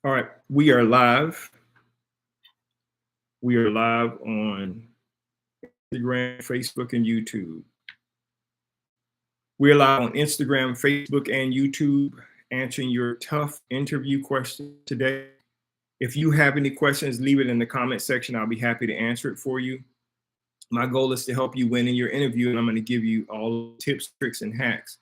All right, we are live. We are live on Instagram, Facebook, and YouTube. We are live on Instagram, Facebook, and YouTube, answering your tough interview questions today. If you have any questions, leave it in the comment section. I'll be happy to answer it for you. My goal is to help you win in your interview, and I'm going to give you all tips, tricks, and hacks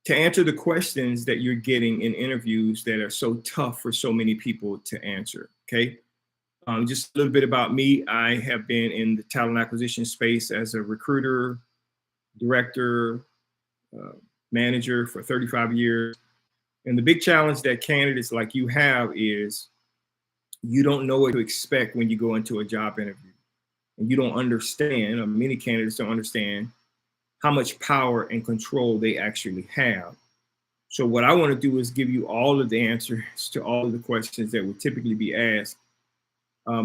to answer the questions that you're getting in interviews that are so tough for so many people to answer. Okay. Just a little bit about me. I have been in the talent acquisition space as a recruiter, director, manager for 35 years. And the big challenge that candidates like you have is you don't know what to expect when you go into a job interview. And you don't understand, or many candidates don't understand, how much power and control they actually have. So what I want to do is give you all of the answers to all of the questions that would typically be asked,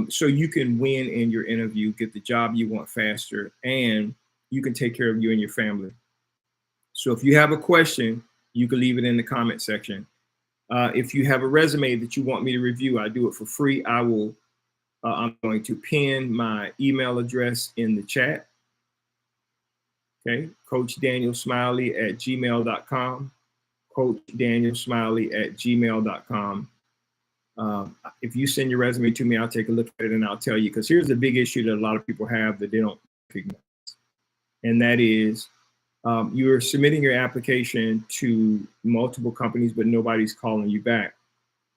so you can win in your interview, get the job you want faster, and you can take care of you and your family. So if you have a question, you can leave it in the comment section. If you have a resume that you want me to review, I do it for free. I'm going to pin my email address in the chat. Okay, CoachDanielSmiley@gmail.com. CoachDanielSmiley@gmail.com. If you send your resume to me, I'll take a look at it and I'll tell you, because here's the big issue that a lot of people have that they don't recognize. And that is you're submitting your application to multiple companies, but nobody's calling you back.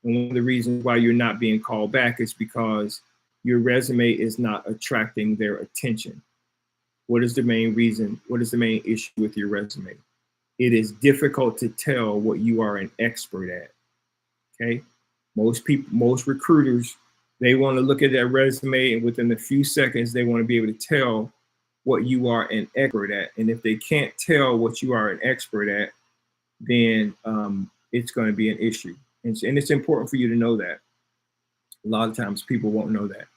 And one of the reasons why you're not being called back is because your resume is not attracting their attention. What is the main reason? What is the main issue with your resume? It is difficult to tell what you are an expert at. Okay. Most recruiters, they want to look at that resume, and within a few seconds, they want to be able to tell what you are an expert at. And if they can't tell what you are an expert at, then it's going to be an issue. And it's important for you to know that. A lot of times people won't know that.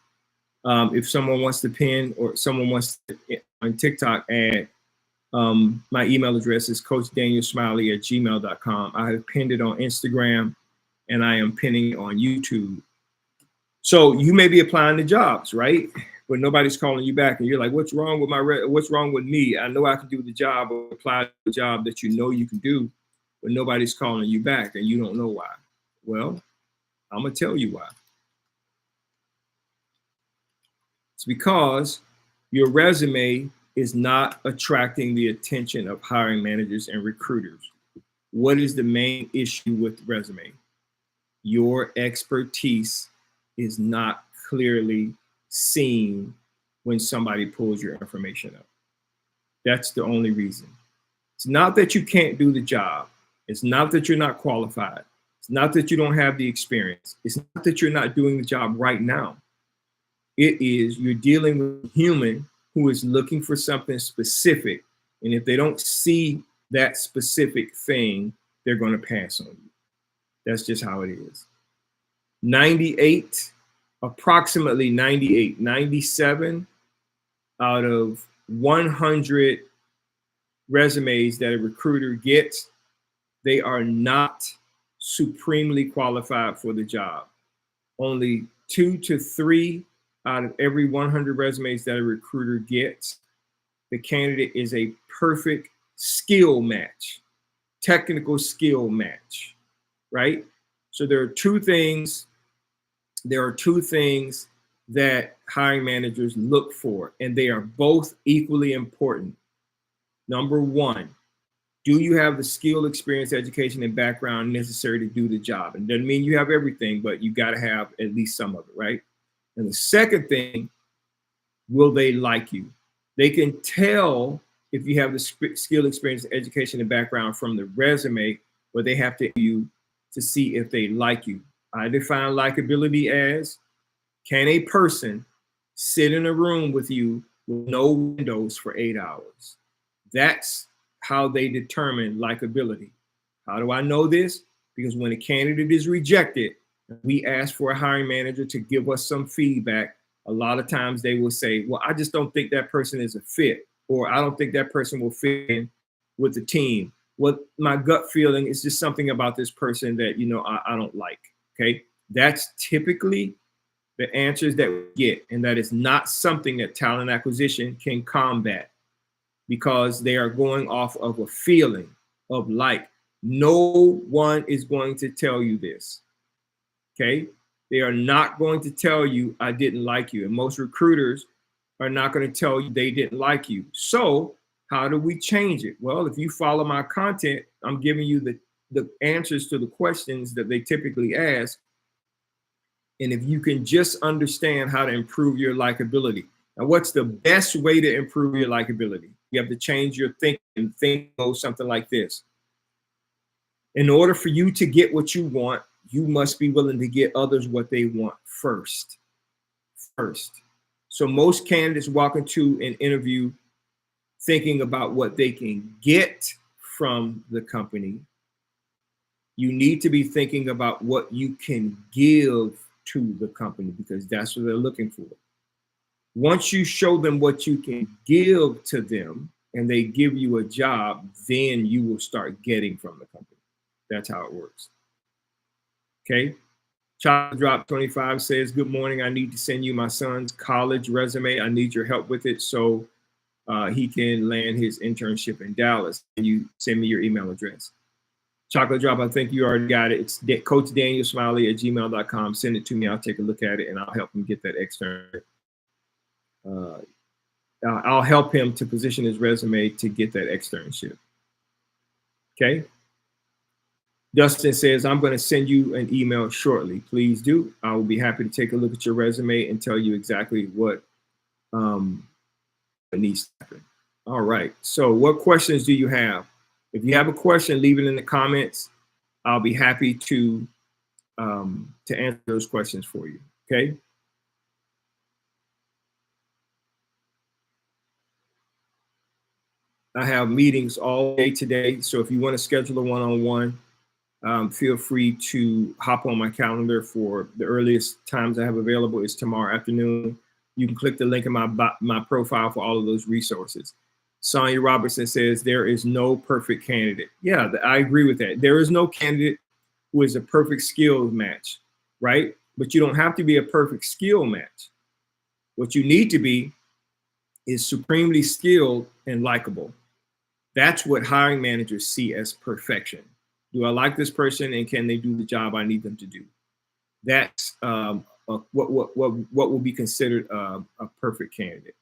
If someone wants to pin, or someone wants to on TikTok add, my email address is CoachDanielSmiley@gmail.com. I have pinned it on Instagram, and I am pinning it on YouTube. So you may be applying to jobs, right? But nobody's calling you back, and you're like, what's wrong with what's wrong with me? I know I can do the job, or apply to a job that you know you can do, but nobody's calling you back, and you don't know why. Well, I'm gonna tell you why. It's because your resume is not attracting the attention of hiring managers and recruiters. What is the main issue with the resume? Your expertise is not clearly seen when somebody pulls your information up. That's the only reason. It's not that you can't do the job. It's not that you're not qualified. It's not that you don't have the experience. It's not that you're not doing the job right now. It is you're dealing with a human who is looking for something specific. And if they don't see that specific thing, they're going to pass on you. That's just how it is. Approximately 97 out of 100 resumes that a recruiter gets, they are not supremely qualified for the job. Only 2 to 3 out of every 100 resumes that a recruiter gets, the candidate is a perfect skill match, technical skill match, right? So there are two things that hiring managers look for, and they are both equally important. Number one, do you have the skill, experience, education, and background necessary to do the job? And it doesn't mean you have everything, but you got to have at least some of it, right? And the second thing, will they like you? They can tell if you have the skill, experience, education, and background from the resume, but they have to you to see if they like you. I define likability as, can a person sit in a room with you with no windows for 8 hours? That's how they determine likability. How do I know this? Because when a candidate is rejected, we ask for a hiring manager to give us some feedback. A lot of times they will say, well, I just don't think that person is a fit, or I don't think that person will fit in with the team. What my gut feeling is just something about this person that, I don't like. Okay. That's typically the answers that we get, and that is not something that talent acquisition can combat, because they are going off of a feeling of like. No one is going to tell you this, okay? They are not going to tell you, I didn't like you. And most recruiters are not going to tell you they didn't like you. So how do we change it? Well, if you follow my content, I'm giving you the answers to the questions that they typically ask. And if you can just understand how to improve your likability. Now, what's the best way to improve your likability? You have to change your thinking and think of something like this. In order for you to get what you want, you must be willing to get others what they want first. So most candidates walk into an interview thinking about what they can get from the company. You need to be thinking about what you can give to the company, because that's what they're looking for. Once you show them what you can give to them and they give you a job, then you will start getting from the company. That's how it works. Okay. Child Drop 25 says, good morning. I need to send you my son's college resume. I need your help with it so he can land his internship in Dallas. Can you send me your email address? Chocolate Drop, I think you already got it. It's coachdanielsmiley@gmail.com. Send it to me. I'll take a look at it and I'll help him get that externship. I'll help him to position his resume to get that externship. Okay. Dustin says, I'm going to send you an email shortly. Please do. I will be happy to take a look at your resume and tell you exactly what needs to happen. All right. So what questions do you have? If you have a question, leave it in the comments. I'll be happy to answer those questions for you. Okay. I have meetings all day today. So if you want to schedule a one-on-one, feel free to hop on my calendar. For the earliest times I have available is tomorrow afternoon. You can click the link in my profile for all of those resources. Sonia Robertson says, there is no perfect candidate. Yeah, I agree with that. There is no candidate who is a perfect skill match, right? But you don't have to be a perfect skill match. What you need to be is supremely skilled and likable. That's what hiring managers see as perfection. Do I like this person, and can they do the job I need them to do? That's what will be considered a perfect candidate.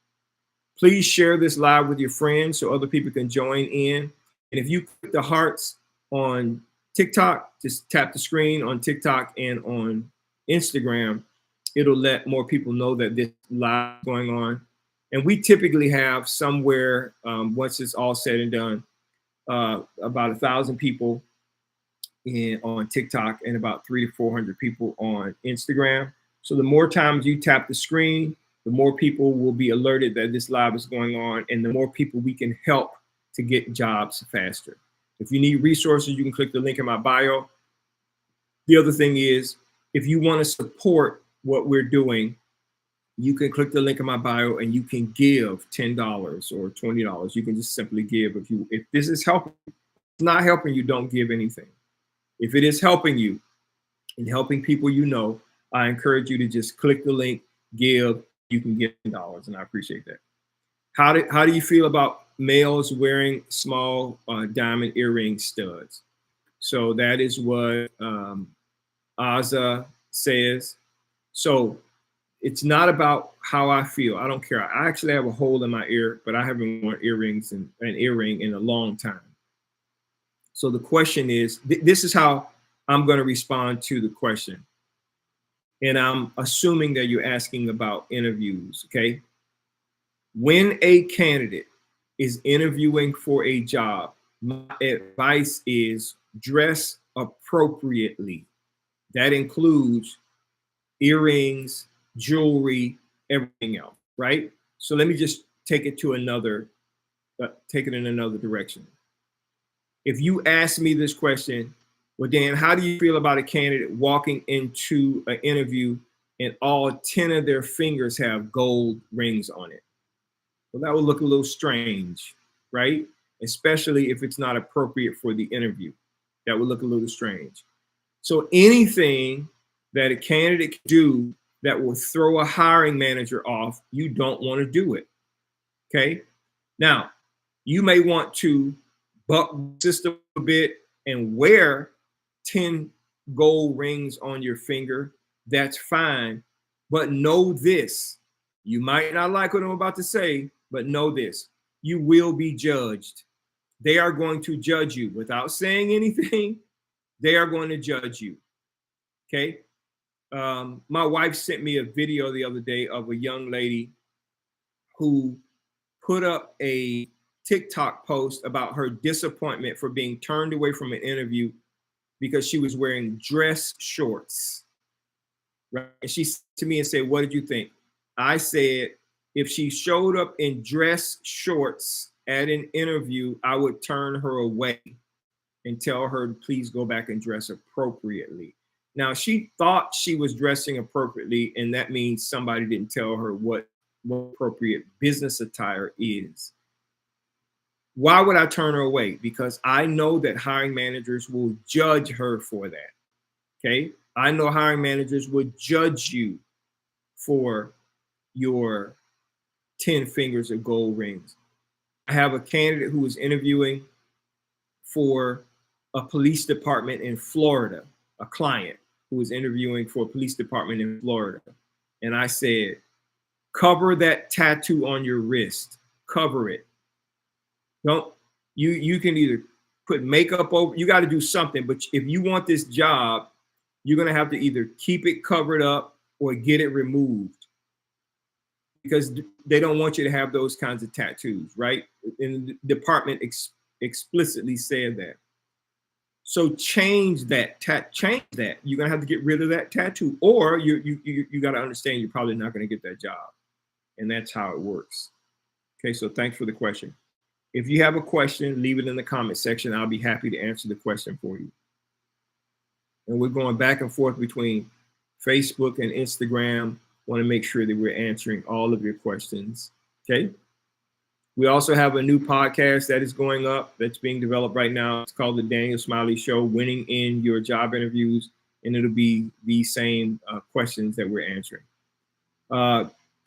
Please share this live with your friends so other people can join in. And if you click the hearts on TikTok, just tap the screen on TikTok and on Instagram. It'll let more people know that this live is going on. And we typically have somewhere, once it's all said and done, about 1,000 people on TikTok and about 300 to 400 people on Instagram. So the more times you tap the screen, the more people will be alerted that this live is going on, and the more people we can help to get jobs faster. If you need resources, you can click the link in my bio. The other thing is, if you want to support what we're doing, you can click the link in my bio and you can give $10 or $20. You can just simply give. If this is helping, if it's not helping you, don't give anything. If it is helping you and helping people you know, I encourage you to just click the link, give. You can get $10, and I appreciate that. How do you feel about males wearing small diamond earring studs? So that is what Aza says. So it's not about how I feel. I don't care. I actually have a hole in my ear, but I haven't worn earrings and an earring in a long time. So the question is, this is how I'm going to respond to the question. And I'm assuming that you're asking about interviews, okay? When a candidate is interviewing for a job, my advice is dress appropriately. That includes earrings, jewelry, everything else, right? So let me just take it to another, take it in another direction. If you ask me this question, well, Dan, how do you feel about a candidate walking into an interview and all 10 of their fingers have gold rings on it? Well, that would look a little strange, right? Especially if it's not appropriate for the interview. That would look a little strange. So anything that a candidate can do that will throw a hiring manager off, you don't want to do it. Okay. Now, you may want to buck the system a bit and wear 10 gold rings on your finger. That's fine. But know this. You might not like what I'm about to say, but know this. You will be judged. They are going to judge you without saying anything. They are going to judge you. Okay. My wife sent me a video the other day of a young lady who put up a TikTok post about her disappointment for being turned away from an interview because she was wearing dress shorts. Right? And she said to me and said, "What did you think?" I said, if she showed up in dress shorts at an interview, I would turn her away and tell her to please go back and dress appropriately. Now, she thought she was dressing appropriately, and that means somebody didn't tell her what appropriate business attire is. Why would I turn her away? Because I know that hiring managers will judge her for that. Okay. I know hiring managers would judge you for your 10 fingers of gold rings. I have a candidate who was interviewing for a police department in Florida, a client who was interviewing for a police department in Florida. And I said, cover that tattoo on your wrist, cover it. Don't, you can either put makeup over, you got to do something, but if you want this job, you're going to have to either keep it covered up or get it removed, because they don't want you to have those kinds of tattoos, right? And the department explicitly said that. So change that. Change that. You're gonna have to get rid of that tattoo, or you got to understand you're probably not going to get that job, and that's how it works. Okay, so thanks for the question. If you have a question, leave it in the comment section. I'll be happy to answer the question for you. And we're going back and forth between Facebook and Instagram. Want to make sure that we're answering all of your questions. Okay. We also have a new podcast that is going up that's being developed right now. It's called The Daniel Smiley Show, Winning in Your Job Interviews. And it'll be the same questions that we're answering.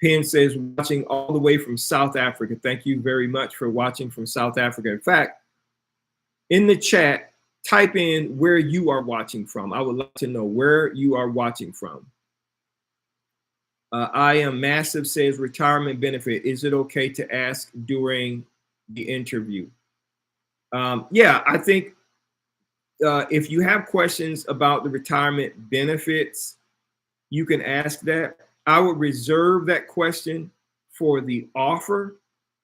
Penn says, watching all the way from South Africa. Thank you very much for watching from South Africa. In fact, in the chat, type in where you are watching from. I would like to know where you are watching from. I Am Massive says, retirement benefit. Is it okay to ask during the interview? Yeah, I think if you have questions about the retirement benefits, you can ask that. I would reserve that question for the offer.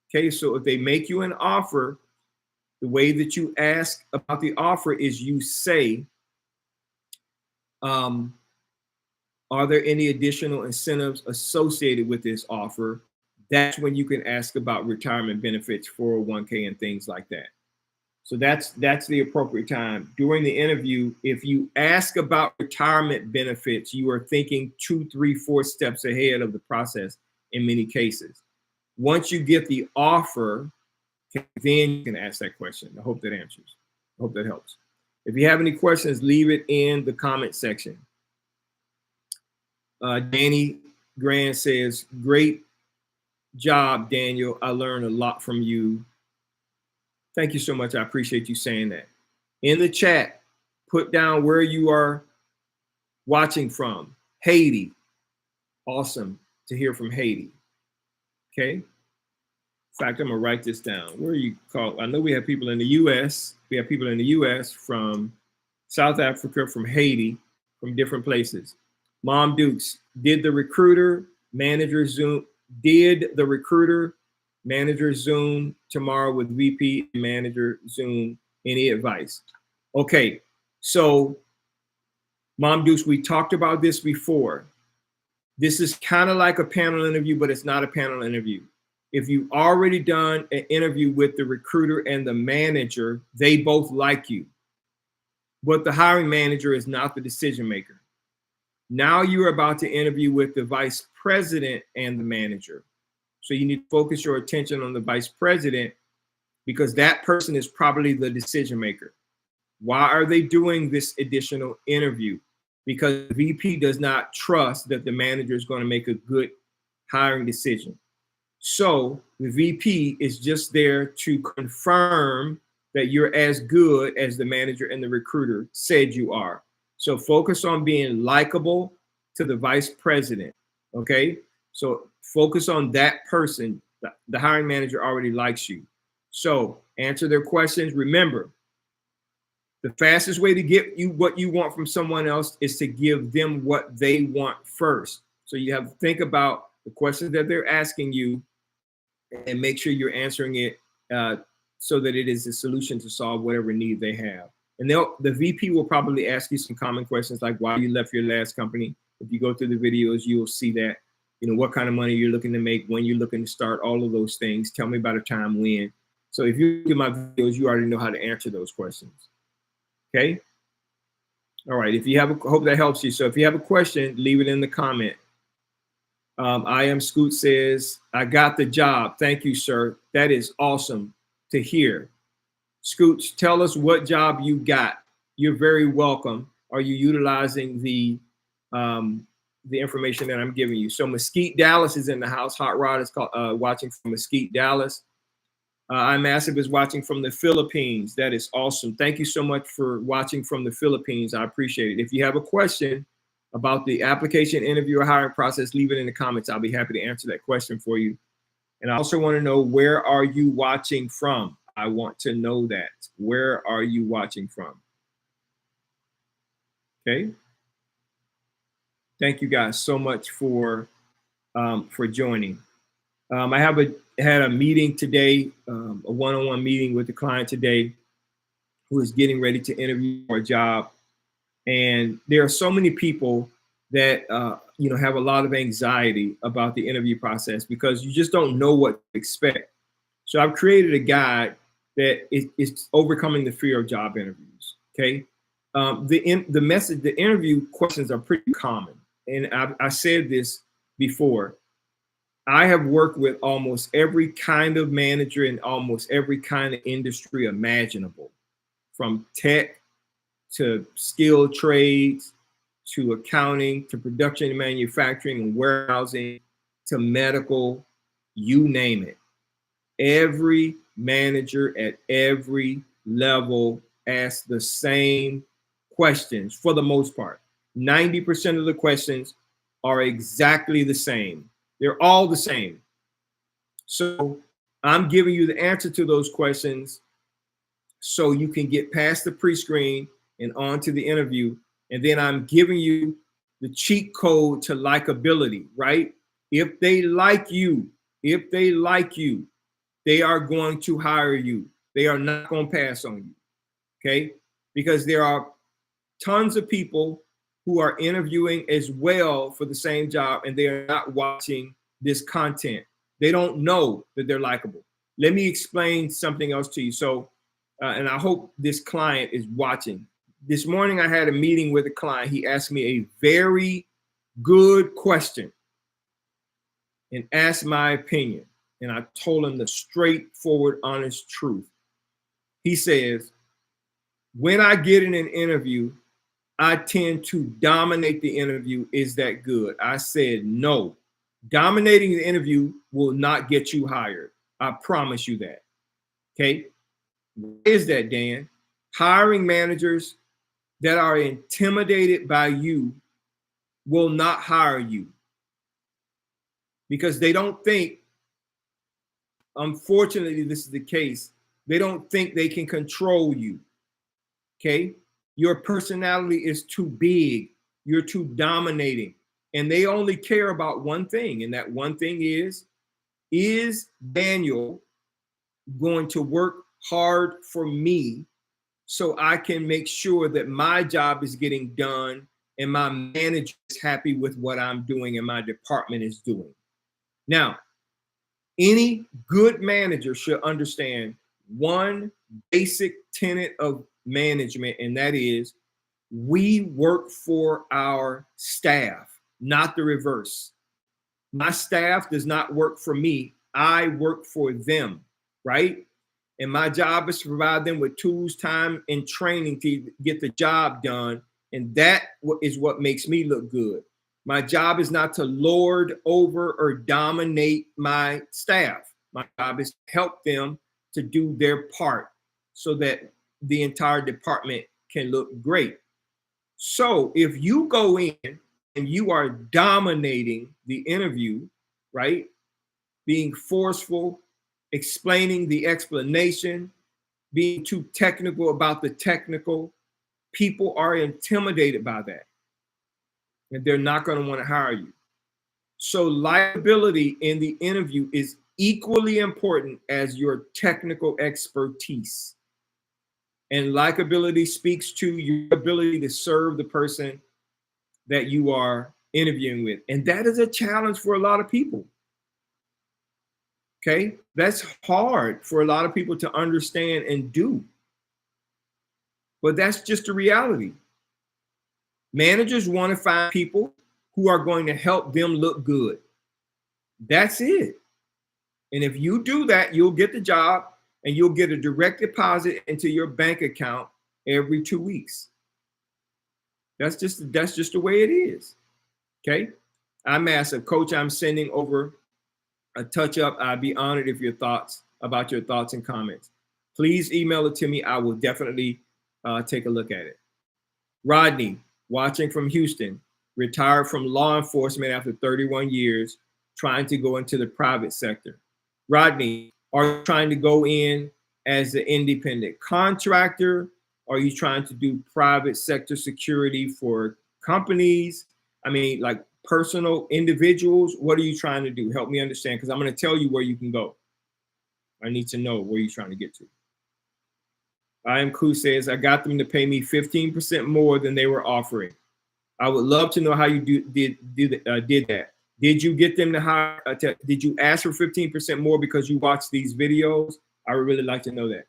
Okay, so if they make you an offer, the way that you ask about the offer is you say, are there any additional incentives associated with this offer? That's when you can ask about retirement benefits, 401k, and things like that. So that's the appropriate time. During the interview, if you ask about retirement benefits, you are thinking 2, 3, 4 steps ahead of the process in many cases. Once you get the offer, then you can ask that question. I hope that answers. I hope that helps. If you have any questions, leave it in the comment section. Danny Grant says, great job, Daniel. I learned a lot from you. Thank you so much. I appreciate you saying that. In the chat, put down where you are watching from. Haiti. Awesome to hear from Haiti. Okay. In fact, I'm going to write this down. Where are you called? I know we have people in the U.S. We have people in the U.S. from South Africa, from Haiti, from different places. Mom Dukes, did the recruiter manager Zoom tomorrow with VP manager Zoom? Any advice? Okay, so Mom Dukes, we talked about this before. This is kind of like a panel interview, but it's not a panel interview. If you've already done an interview with the recruiter and the manager, they both like you. But the hiring manager is not the decision maker. Now you're about to interview with the vice president and the manager. So you need to focus your attention on the vice president, because that person is probably the decision maker. Why are they doing this additional interview? because the VP does not trust that the manager is going to make a good hiring decision. So the VP is just there to confirm that you're as good as the manager and the recruiter said you are. So focus on being likable to the vice president, okay? So focus on that person. The hiring manager already likes you. So answer their questions. Remember, the fastest way to get you what you want from someone else is to give them what they want first. So you have to think about the questions that they're asking you and make sure you're answering it so that it is a solution to solve whatever need they have. And the VP will probably ask you some common questions like why you left your last company. If you go through the videos, you'll see that, you know, what kind of money you're looking to make, when you're looking to start, all of those things. Tell me about a time when. So if you look at my videos, you already know how to answer those questions. Okay. All right. If you have hope that helps you. So if you have a question, leave it in the comment. I am Scoot says, I got the job. Thank you, sir. That is awesome to hear. Scoots, tell us what job you got. You're very welcome. Are you utilizing the information that I'm giving you? So Mesquite, Dallas is in the house. Hot Rod is watching from Mesquite, Dallas. I'm Massive is watching from the Philippines. That is awesome. Thank you so much for watching from the Philippines. I appreciate it. If you have a question about the application, interview, or hiring process, leave it in the comments. I'll be happy to answer that question for you. And I also want to know, where are you watching from? I want to know that. Where are you watching from? Okay. Thank you guys so much for joining. I had a meeting today, a one-on-one meeting with the client today who is getting ready to interview for a job. And there are so many people that have a lot of anxiety about the interview process because you just don't know what to expect. So I've created a guide that is overcoming the fear of job interviews. Okay, the interview questions are pretty common, and I said this before. I have worked with almost every kind of manager in almost every kind of industry imaginable, from tech to skilled trades, to accounting, to production and manufacturing and warehousing, to medical, you name it. Every manager at every level asks the same questions for the most part. 90% of the questions are exactly the same. They're all the same. So I'm giving you the answer to those questions so you can get past the pre-screen and on to the interview. And then I'm giving you the cheat code to likability, right? If they like you, they are going to hire you. They are not going to pass on you, okay? Because there are tons of people who are interviewing as well for the same job, and they are not watching this content. They don't know that they're likable. Let me explain something else to you. So, and I hope this client is watching. This morning I had a meeting with a client. He asked me a very good question and asked my opinion. And I told him the straightforward, honest truth. He says, when I get in an interview, I tend to dominate the interview. Is that good? I said, no. Dominating the interview will not get you hired. I promise you that. Okay? Why is that, Dan? Hiring managers that are intimidated by you will not hire you because they don't think, unfortunately, this is the case, they don't think they can control you. Okay? Your personality is too big. You're too dominating. And they only care about one thing. And that one thing is Daniel going to work hard for me so I can make sure that my job is getting done and my manager is happy with what I'm doing and my department is doing? Now, any good manager should understand one basic tenet of management, and that is we work for our staff, not the reverse. My staff does not work for me. I work for them, right? And my job is to provide them with tools, time, and training to get the job done. And that is what makes me look good. My job is not to lord over or dominate my staff. My job is to help them to do their part so that the entire department can look great. So if you go in and you are dominating the interview, right? Being forceful, explaining the explanation, being too technical about the technical, people are intimidated by that. And they're not going to want to hire you. So likability in the interview is equally important as your technical expertise. And likability speaks to your ability to serve the person that you are interviewing with. And that is a challenge for a lot of people. Okay, that's hard for a lot of people to understand and do. But that's just a reality. Managers want to find people who are going to help them look good. That's it. And if you do that, you'll get the job and you'll get a direct deposit into your bank account every 2 weeks. That's just the way it is. Okay. I'm massive. Coach, I'm sending over a touch up. I'd be honored if your thoughts and comments. Please email it to me. I will definitely take a look at it. Rodney, watching from Houston, retired from law enforcement after 31 years, trying to go into the private sector. Rodney, are you trying to go in as an independent contractor? Are you trying to do private sector security for companies? I mean, like personal individuals? What are you trying to do? Help me understand, because I'm going to tell you where you can go. I need to know where you're trying to get to. I am Koo says, I got them to pay me 15% more than they were offering. I would love to know how you did that. Did you get them to hire? Did you ask for 15% more because you watched these videos? I would really like to know that.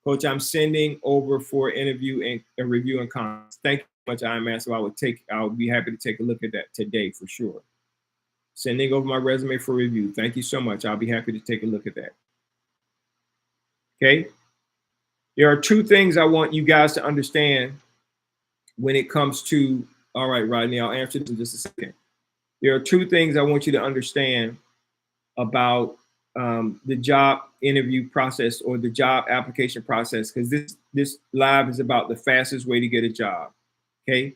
Coach, I'm sending over for interview and a review and comments. Thank you so much, I'm Master. I'll be happy to take a look at that today for sure. Sending over my resume for review. Thank you so much. I'll be happy to take a look at that. Okay. There are two things I want you guys to understand when it comes to, all right, Rodney, I'll answer this in just a second. There are two things I want you to understand about the job interview process or the job application process, because this live is about the fastest way to get a job. Okay.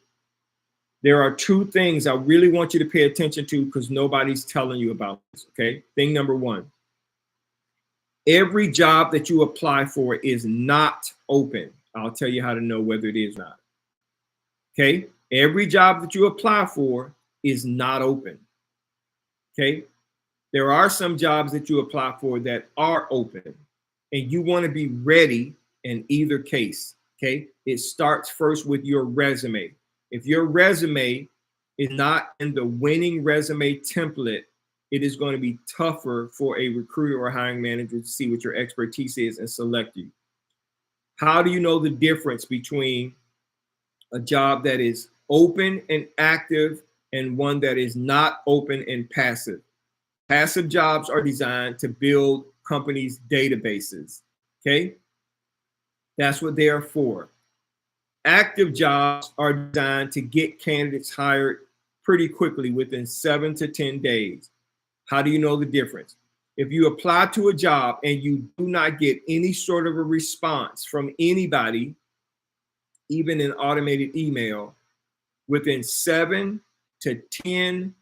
There are two things I really want you to pay attention to because nobody's telling you about this. Okay. Thing number one, every job that you apply for is not open. I'll tell you how to know whether it is or not. Okay. Every job that you apply for is not open. Okay. There are some jobs that you apply for that are open, and you want to be ready in either case. Okay. It starts first with your resume. If your resume is not in the winning resume template, it is going to be tougher for a recruiter or hiring manager to see what your expertise is and select you. How do you know the difference between a job that is open and active and one that is not open and passive? Passive jobs are designed to build companies' databases. Okay. That's what they are for. Active jobs are designed to get candidates hired pretty quickly within 7 to 10 days. How do you know the difference? If you apply to a job and you do not get any sort of a response from anybody, even an automated email, within 7 to 10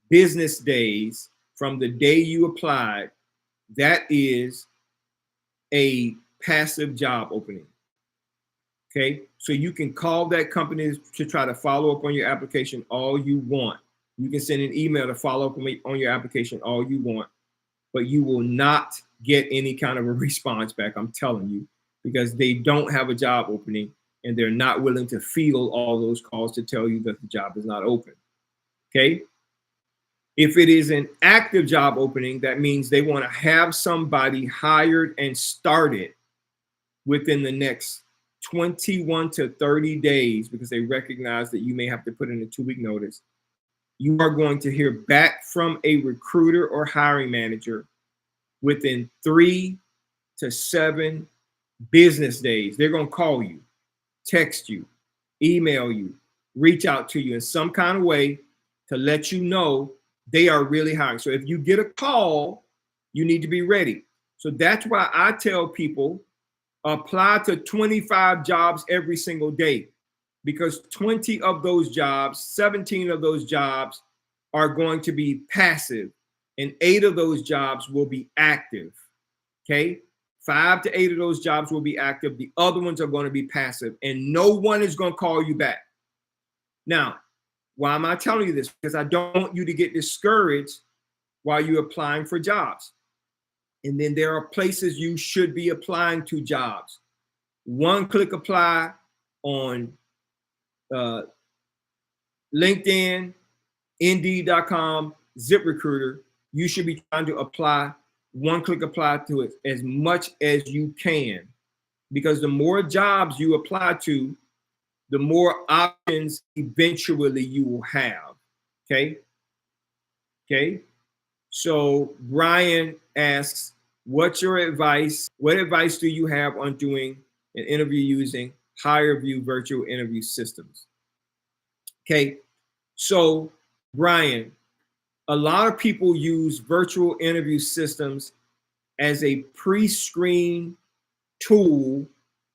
business days from the day you applied, that is a passive job opening. Okay, so you can call that company to try to follow up on your application all you want. You can send an email to follow up on your application all you want, but you will not get any kind of a response back, I'm telling you, because they don't have a job opening and they're not willing to field all those calls to tell you that the job is not open. Okay. If it is an active job opening, that means they want to have somebody hired and started within the next 21 to 30 days because they recognize that you may have to put in a 2-week notice. You are going to hear back from a recruiter or hiring manager within 3 to 7 business days. They're going to call you, text you, email you, reach out to you in some kind of way to let you know they are really hiring. So if you get a call, you need to be ready. So that's why I tell people apply to 25 jobs every single day, because 20 of those jobs, 17 of those jobs are going to be passive, and 8 of those jobs will be active. Okay. 5 to 8 of those jobs will be active. The other ones are going to be passive, and no one is going to call you back. Now, why am I telling you this? Because I don't want you to get discouraged while you're applying for jobs. And then there are places you should be applying to jobs. One-click apply on LinkedIn, Indeed.com, ZipRecruiter. You should be trying to apply, one-click apply to it as much as you can, because the more jobs you apply to, the more options eventually you will have. Okay. Okay. So Brian asks, what's your advice? What advice do you have on doing an interview using HireVue virtual interview systems? Okay. So Brian, a lot of people use virtual interview systems as a pre-screen tool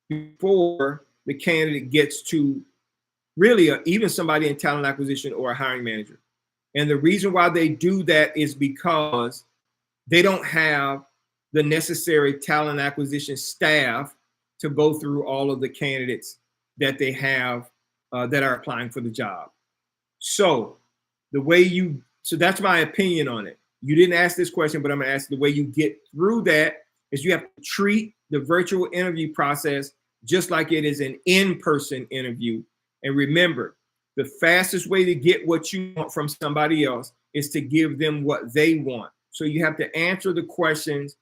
before the candidate gets to really even somebody in talent acquisition or a hiring manager. And the reason why they do that is because they don't have the necessary talent acquisition staff to go through all of the candidates that they have that are applying for the job. So that's my opinion on it. You didn't ask this question, but I'm gonna ask the way you get through that is you have to treat the virtual interview process just like it is an in-person interview. And remember, the fastest way to get what you want from somebody else is to give them what they want. So you have to answer the questions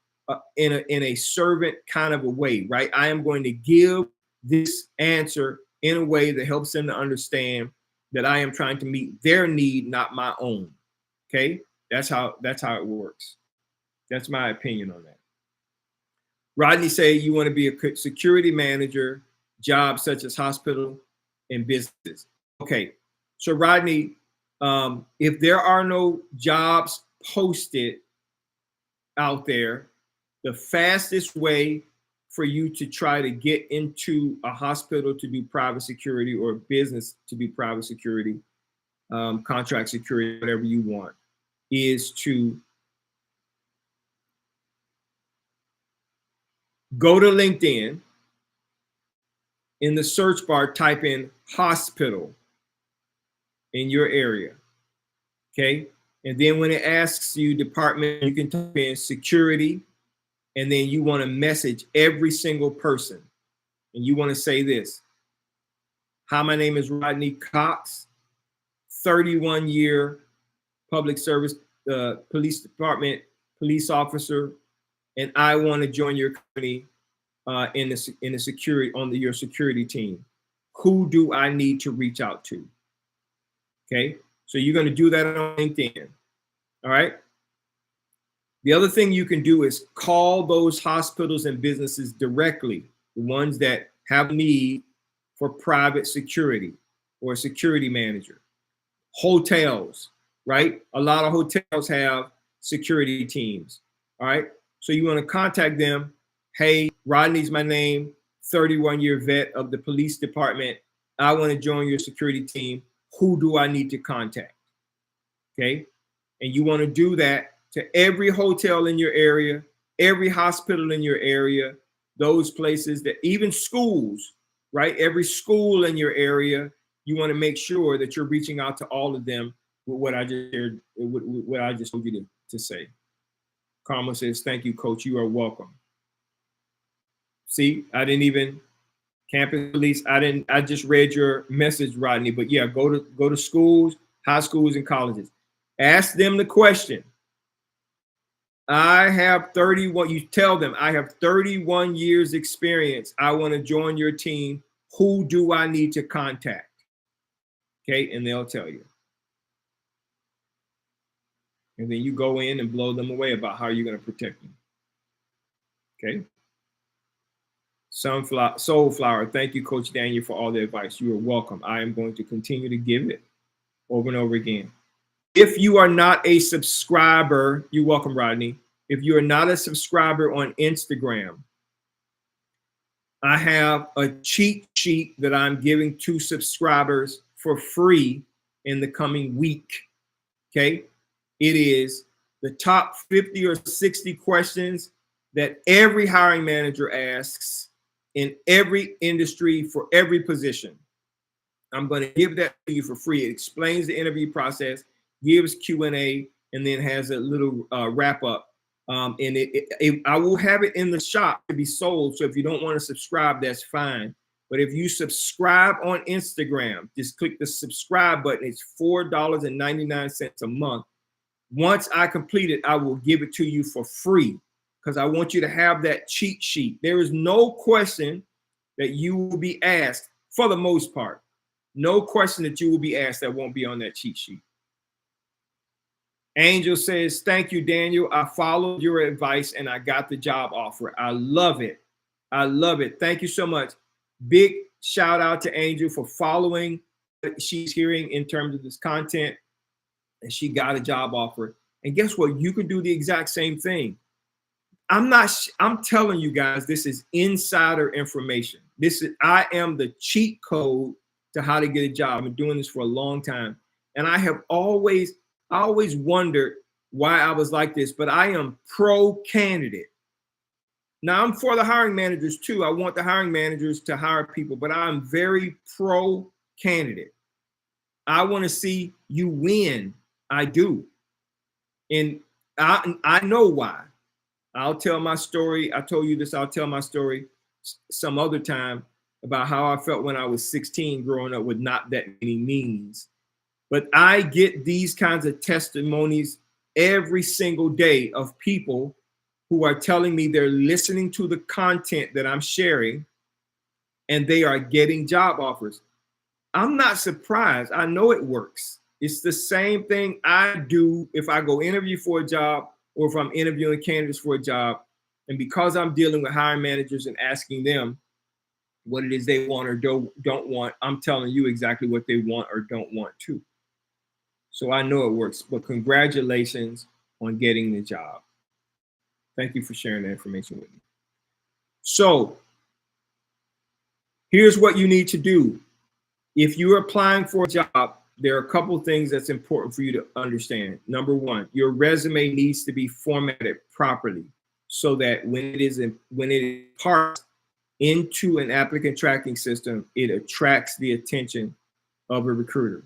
in a servant kind of a way, right? I am going to give this answer in a way that helps them to understand that I am trying to meet their need, not my own. Okay, that's how it works. That's my opinion on that. Rodney say you want to be a security manager, jobs such as hospital and business. Okay, so Rodney, if there are no jobs posted out there, the fastest way for you to try to get into a hospital to do private security or a business to do private security, contract security, whatever you want, is to go to LinkedIn. In the search bar, type in hospital in your area. Okay. And then when it asks you department, you can type in security. And then you want to message every single person. And you want to say this: hi, my name is Rodney Cox, 31-year public service, police department, police officer, and I want to join your company in the security on your security team. Who do I need to reach out to? Okay, so you're going to do that on LinkedIn. All right. The other thing you can do is call those hospitals and businesses directly, the ones that have need for private security or a security manager. Hotels, right? A lot of hotels have security teams. All right. So you want to contact them. Hey, Rodney's my name, 31-year vet of the police department. I want to join your security team. Who do I need to contact? Okay. And you want to do that to every hotel in your area, every hospital in your area, those places, that even schools, right? Every school in your area, you want to make sure that you're reaching out to all of them with what I just shared, what I just told you to say. Karma says, thank you, coach. You are welcome. See, I didn't even campus police. I just read your message, Rodney, but yeah, go to schools, high schools and colleges. Ask them the question. I have 31, you tell them I have 31 years experience. I want to join your team. Who do I need to contact? Okay, and they'll tell you. And then you go in and blow them away about how you're going to protect them. Okay. Soulflower, thank you, Coach Daniel, for all the advice. You are welcome. I am going to continue to give it over and over again. If you are not a subscriber, you're welcome, Rodney. If you are not a subscriber on Instagram, I have a cheat sheet that I'm giving to subscribers for free in the coming week. Okay. It is the top 50 or 60 questions that every hiring manager asks in every industry for every position. I'm going to give that to you for free. It explains the interview process, gives Q&A, and then has a little wrap up. And I will have it in the shop to be sold. So if you don't want to subscribe, that's fine. But if you subscribe on Instagram, just click the subscribe button. It's $4.99 a month. Once I complete it, I will give it to you for free because I want you to have that cheat sheet. There is no question that you will be asked, for the most part, no question that you will be asked that won't be on that cheat sheet. Angel says, thank you, Daniel. I followed your advice and I got the job offer. I love it. I love it. Thank you so much. Big shout out to Angel for following what she's hearing in terms of this content. And she got a job offer. And guess what? You can do the exact same thing. I'm telling you guys, this is insider information. I am the cheat code to how to get a job. I've been doing this for a long time. And I always wondered why I was like this, but I am pro candidate. Now I'm for the hiring managers too. I want the hiring managers to hire people, but I'm very pro candidate. I want to see you win. I do. And I know why. I'll tell my story. I told you this. I'll tell my story some other time about how I felt when I was 16 growing up with not that many means. But I get these kinds of testimonies every single day of people who are telling me they're listening to the content that I'm sharing and they are getting job offers. I'm not surprised. I know it works. It's the same thing I do if I go interview for a job or if I'm interviewing candidates for a job. And because I'm dealing with hiring managers and asking them what it is they want or don't want, I'm telling you exactly what they want or don't want too. So I know it works, but congratulations on getting the job. Thank you for sharing that information with me. So here's what you need to do. If you're applying for a job, there are a couple of things that's important for you to understand. Number one, your resume needs to be formatted properly so that when it is parsed into an applicant tracking system, it attracts the attention of a recruiter.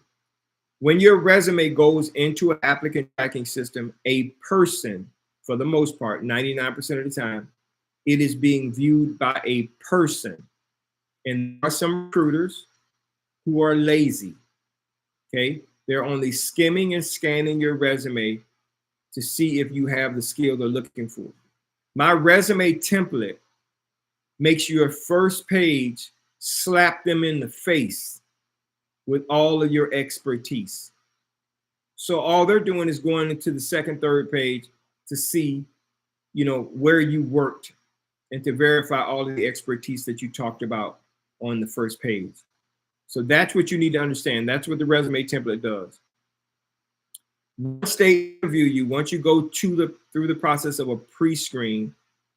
When your resume goes into an applicant tracking system, a person, for the most part, 99% of the time, it is being viewed by a person. And there are some recruiters who are lazy, okay? They're only skimming and scanning your resume to see if you have the skill they're looking for. My resume template makes your first page slap them in the face with all of your expertise. So all they're doing is going into the second, third page to see, where you worked and to verify all of the expertise that you talked about on the first page. So that's what you need to understand. That's what the resume template does. Once they interview you, once you go through the process of a pre-screen,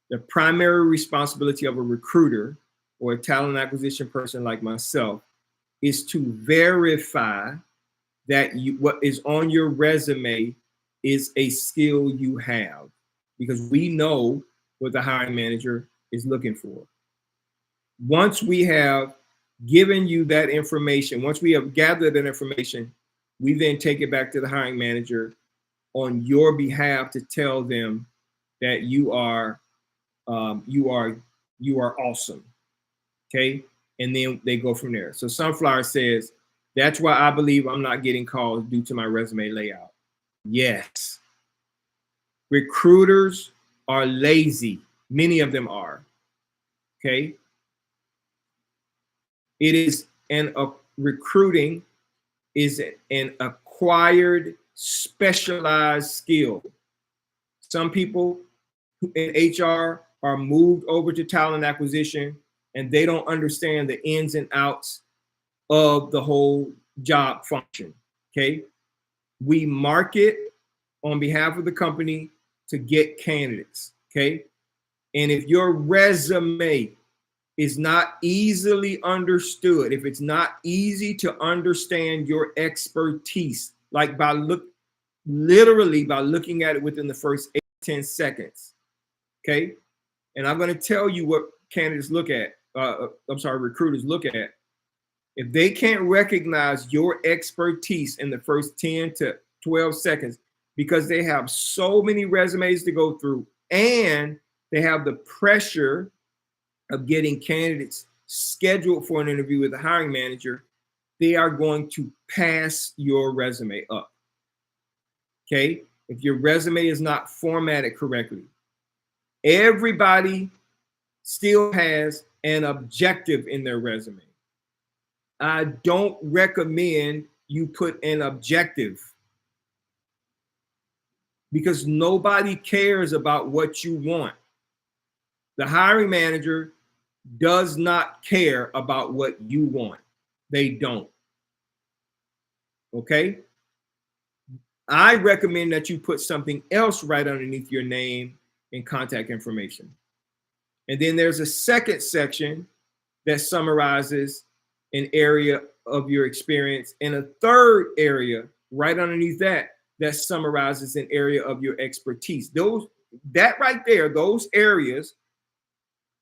the primary responsibility of a recruiter or a talent acquisition person like myself is to verify that what is on your resume is a skill you have, because we know what the hiring manager is looking for. Once we have given you that information, once we have gathered that information, we then take it back to the hiring manager on your behalf to tell them that you are awesome. Okay. And then they go from there. So Sunflower says, that's why I believe I'm not getting calls due to my resume layout. Yes. Recruiters are lazy. Many of them are. Okay. Recruiting is an acquired, specialized skill. Some people in HR are moved over to talent acquisition and they don't understand the ins and outs of the whole job function. Okay. We market on behalf of the company to get candidates. Okay. And if your resume is not easily understood, if it's not easy to understand your expertise, like literally by looking at it within the first 8-10 seconds. Okay. And I'm going to tell you what candidates look at. Recruiters look at. If they can't recognize your expertise in the first 10 to 12 seconds, because they have so many resumes to go through and they have the pressure of getting candidates scheduled for an interview with the hiring manager, they are going to pass your resume up. Okay? If your resume is not formatted correctly, everybody still has an objective in their resume. I don't recommend you put an objective, because nobody cares about what you want. The hiring manager does not care about what you want. They don't. Okay? I recommend that you put something else right underneath your name and contact information. And then there's a second section that summarizes an area of your experience, and a third area right underneath that summarizes an area of your expertise. That right there, those areas,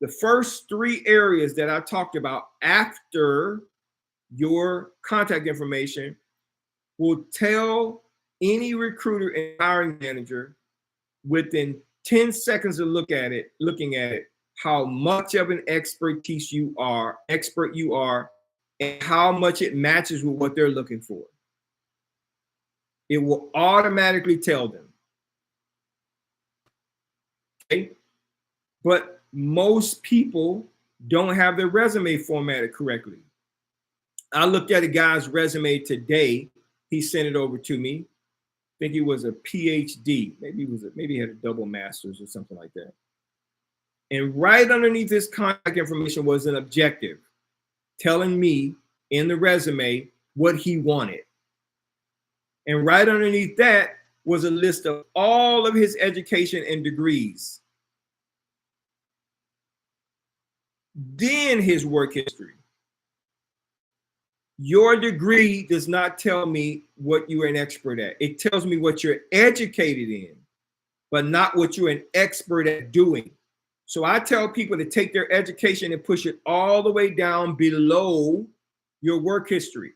the first 3 areas that I talked about after your contact information, will tell any recruiter and hiring manager within 10 seconds of looking at it, how much of an expert you are, and how much it matches with what they're looking for. It will automatically tell them. Okay? But most people don't have their resume formatted correctly. I looked at a guy's resume today. He sent it over to me. I think he was a PhD. Maybe he had a double master's or something like that. And right underneath his contact information was an objective telling me in the resume what he wanted. And right underneath that was a list of all of his education and degrees. Then his work history. Your degree does not tell me what you're an expert at. It tells me what you're educated in, but not what you're an expert at doing. So I tell people to take their education and push it all the way down below your work history.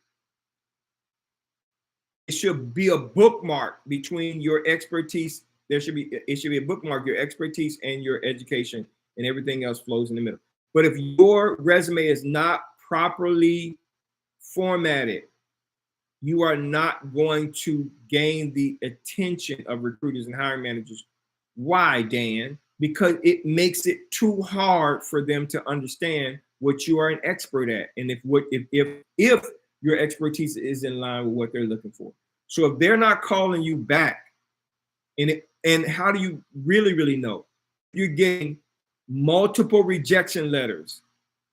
It should be a bookmark between your expertise. It should be a bookmark, your expertise and your education, and everything else flows in the middle. But if your resume is not properly formatted, you are not going to gain the attention of recruiters and hiring managers. Why, Dan? Because it makes it too hard for them to understand what you are an expert at, and if your expertise is in line with what they're looking for. So if they're not calling you back, and how do you really know? You're getting multiple rejection letters.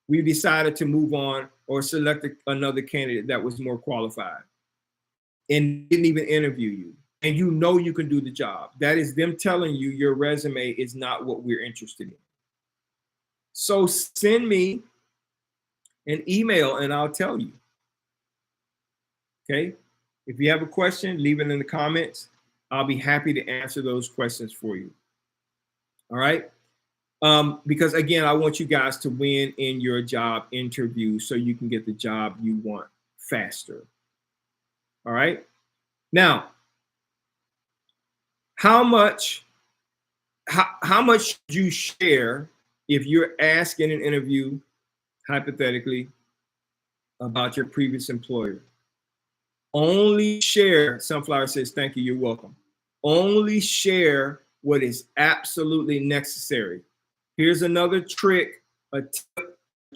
We decided to move on or select another candidate that was more qualified and didn't even interview you. And you know you can do the job. That is them telling you your resume is not what we're interested in. So send me an email and I'll tell you. Okay? If you have a question, leave it in the comments. I'll be happy to answer those questions for you. All right? Because again, I want you guys to win in your job interview so you can get the job you want faster. All right? Now, how much should you share if you're asked in an interview, hypothetically, about your previous employer? Only share, Sunflower says, thank you, you're welcome. Only share what is absolutely necessary. Here's another trick, a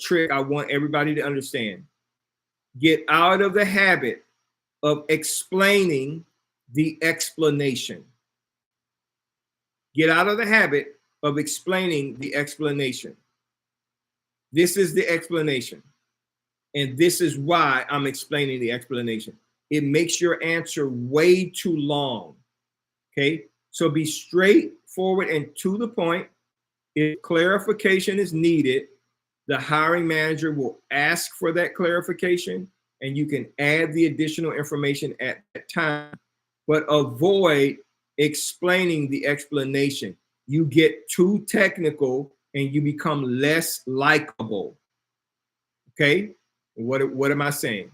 trick I want everybody to understand. Get out of the habit of explaining the explanation. Get out of the habit of explaining the explanation. This is the explanation. And this is why I'm explaining the explanation. It makes your answer way too long. Okay. So be straightforward and to the point. If clarification is needed, the hiring manager will ask for that clarification, and you can add the additional information at that time, but avoid explaining the explanation. You get too technical and you become less likable. Okay, what am I saying?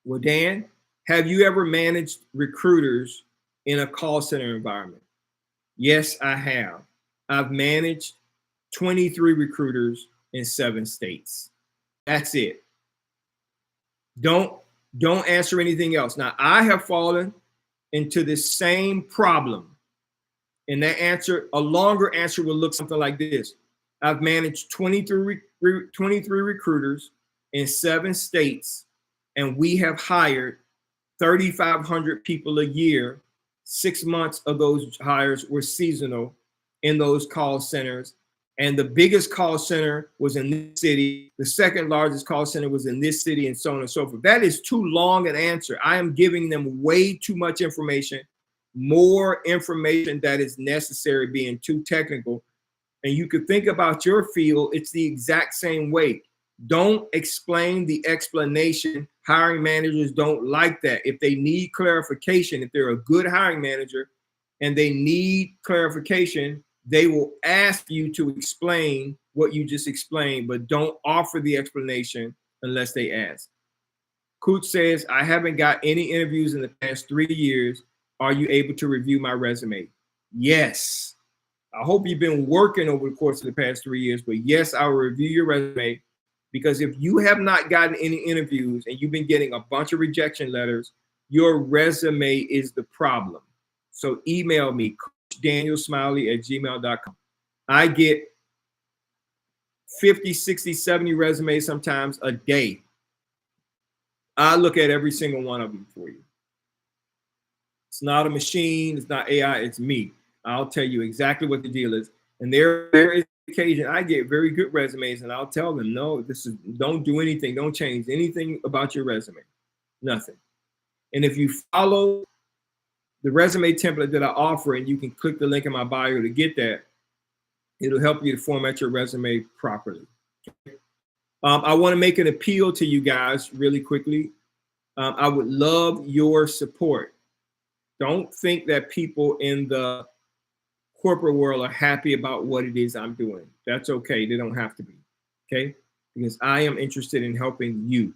Well, Dan, have you ever managed recruiters in a call center environment? Yes, I have. I've managed 23 recruiters in 7 states. That's it. Don't answer anything else. Now, I have fallen into this same problem. And that answer, a longer answer will look something like this. I've managed 23 recruiters in 7 states, and we have hired 3,500 people a year. 6 months of those hires were seasonal in those call centers. And the biggest call center was in this city. The second largest call center was in this city, and so on and so forth. That is too long an answer. I am giving them way too much information, more information that is necessary, being too technical. And you could think about your field, it's the exact same way. Don't explain the explanation. Hiring managers don't like that. If they need clarification, if they're a good hiring manager and they need clarification, they will ask you to explain what you just explained, but don't offer the explanation unless they ask. Cooch says, I haven't got any interviews in the past 3 years. Are you able to review my resume? Yes. I hope you've been working over the course of the past 3 years, but yes, I will review your resume, because if you have not gotten any interviews and you've been getting a bunch of rejection letters, your resume is the problem. So email me, CoachDanielSmiley@gmail.com. I get 50, 60, 70 resumes sometimes a day. I look at every single one of them for you. It's not a machine, it's not AI, it's me. I'll tell you exactly what the deal is. And there is occasion I get very good resumes, and I'll tell them, no, don't do anything, don't change anything about your resume, nothing. And if you follow the resume template that I offer, and you can click the link in my bio to get that, it'll help you to format your resume properly. I want to make an appeal to you guys really quickly. I would love your support. Don't think that people in the corporate world are happy about what it is I'm doing. That's okay. They don't have to be. Okay? Because I am interested in helping you.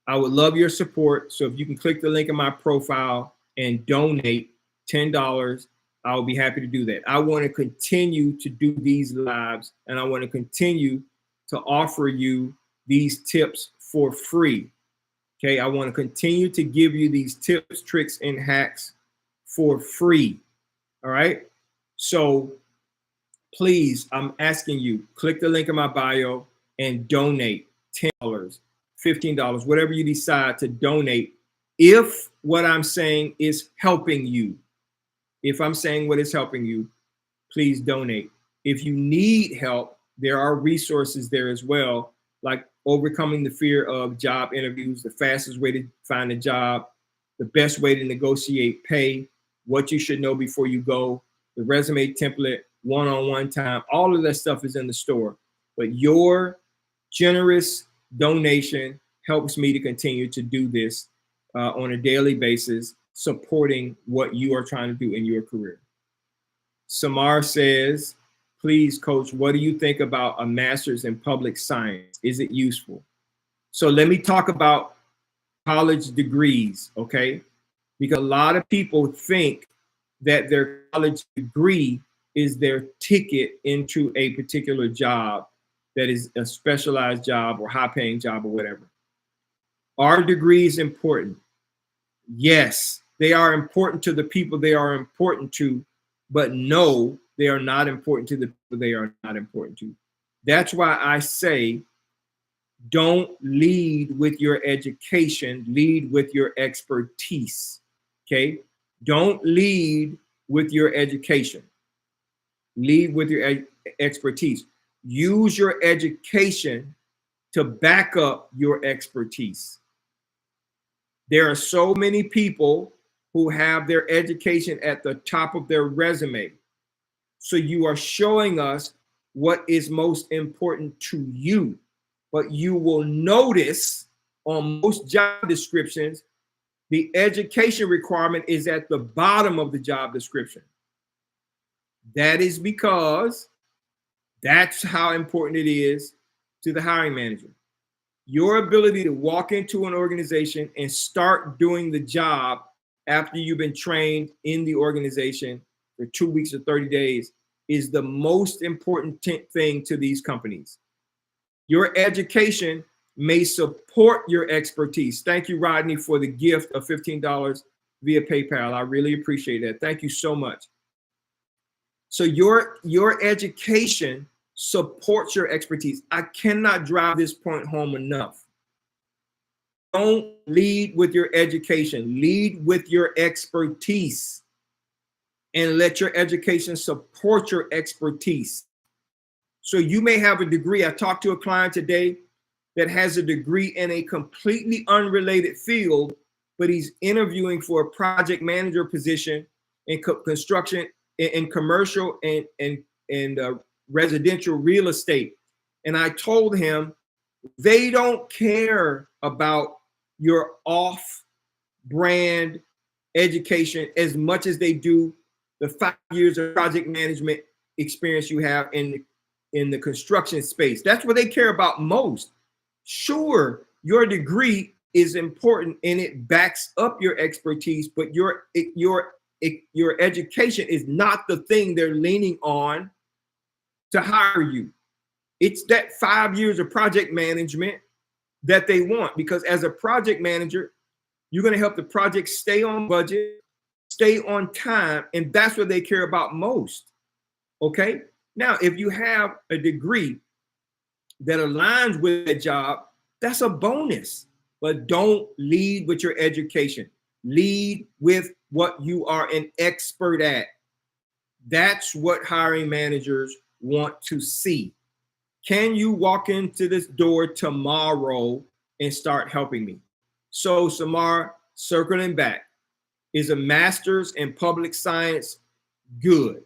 I would love your support. So if you can click the link in my profile and donate $10, I'll be happy to do that. I want to continue to do these lives, and I want to continue to offer you these tips for free. Okay, I want to continue to give you these tips, tricks, and hacks for free. All right. So please, I'm asking you, click the link in my bio and donate $10, $15, whatever you decide to donate. If what I'm saying is helping you, if I'm saying what is helping you, please donate. If you need help, there are resources there as well, like overcoming the fear of job interviews, the fastest way to find a job, the best way to negotiate pay, what you should know before you go, the resume template, one-on-one time, all of that stuff is in the store. But your generous donation helps me to continue to do this on a daily basis, supporting what you are trying to do in your career. Samar says, please, Coach, what do you think about a master's in public science? Is it useful? So let me talk about college degrees, okay? Because a lot of people think that their college degree is their ticket into a particular job that is a specialized job or high-paying job or whatever. Are degrees important? Yes, they are important to the people they are important to, but no, they are not important to the people they are not important to. That's why I say, don't lead with your education, lead with your expertise, okay? Don't lead with your education. Lead with your expertise. use your education to back up your expertise. There are so many people who have their education at the top of their resume. So you are showing us what is most important to you. But you will notice on most job descriptions, the education requirement is at the bottom of the job description. That is because that's how important it is to the hiring manager. Your ability to walk into an organization and start doing the job after you've been trained in the organization for 2 weeks or 30 days is the most important thing to these companies. Your education may support your expertise. Thank you, Rodney, for the gift of $15 via PayPal. I really appreciate that. Thank you so much. So your education supports your expertise. I cannot drive this point home enough. Don't lead with your education. Lead with your expertise. And let your education support your expertise. So you may have a degree. I talked to a client today that has a degree in a completely unrelated field, but he's interviewing for a project manager position in construction, in commercial and residential real estate. And I told him they don't care about your off-brand education as much as they do the 5 years of project management experience you have in the construction space. That's what they care about most. Sure, your degree is important and it backs up your expertise, but your education is not the thing they're leaning on to hire you. It's that 5 years of project management that they want, because as a project manager, you're going to help the project stay on budget, stay on time, and that's what they care about most. Okay? Now, if you have a degree that aligns with a job, that's a bonus. But don't lead with your education. Lead with what you are an expert at. That's what hiring managers want to see. Can you walk into this door tomorrow and start helping me? So, Samar, circling back, is a master's in public science good?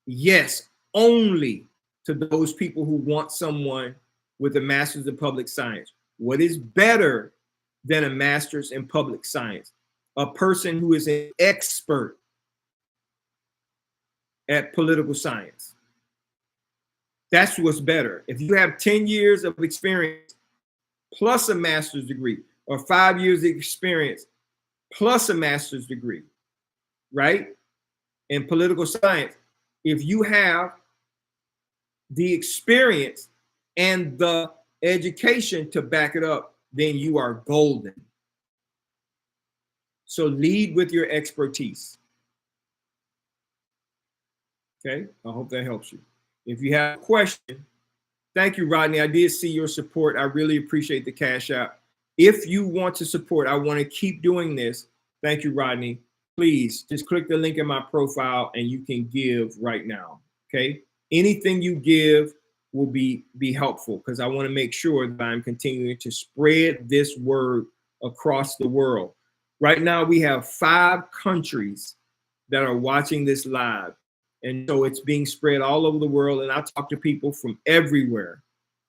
Yes, only to those people who want someone with a master's in public science. What is better than a master's in public science? A person who is an expert at political science. That's what's better. If you have 10 years of experience plus a master's degree, or 5 years of experience plus a master's degree, right? In political science, if you have the experience and the education to back it up, then you are golden. So lead with your expertise. Okay, I hope that helps you. If you have a question, thank you, Rodney. I did see your support. I really appreciate the Cash App. If you want to support, I want to keep doing this. Thank you, Rodney. Please just click the link in my profile and you can give right now. Okay, anything you give will be helpful, because I want to make sure that I'm continuing to spread this word across the world. Right now, we have 5 countries that are watching this live. And so it's being spread all over the world. And I talk to people from everywhere,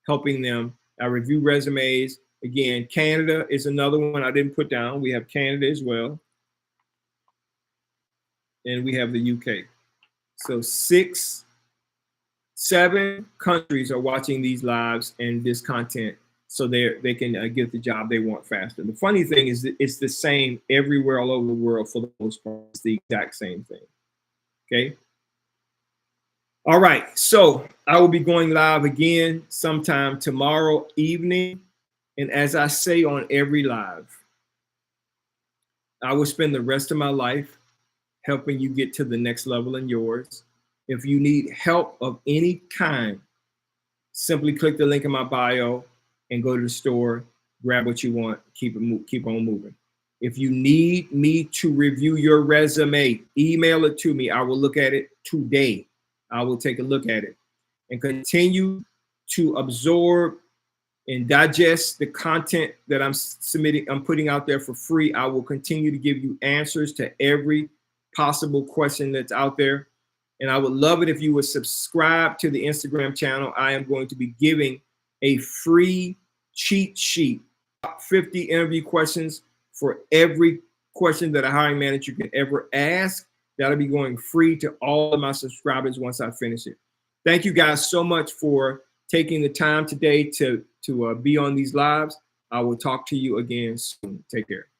helping them. I review resumes. Again, Canada is another one I didn't put down. We have Canada as well. And we have the UK. So 7 countries are watching these lives and this content, so they can get the job they want faster. The funny thing is that it's the same everywhere all over the world for the most part. It's the exact same thing. Okay. All right. So I will be going live again sometime tomorrow evening. And as I say on every live, I will spend the rest of my life helping you get to the next level in yours. If you need help of any kind, simply click the link in my bio and go to the store, grab what you want, keep on moving. If you need me to review your resume, email it to me. I will look at it today. I will take a look at it and continue to absorb and digest the content that I'm putting out there for free. I will continue to give you answers to every possible question that's out there. And I would love it if you would subscribe to the Instagram channel. I am going to be giving a free cheat sheet, 50 interview questions for every question that a hiring manager can ever ask. That'll be going free to all of my subscribers once I finish it. Thank you guys so much for taking the time today to be on these lives. I will talk to you again soon. Take care.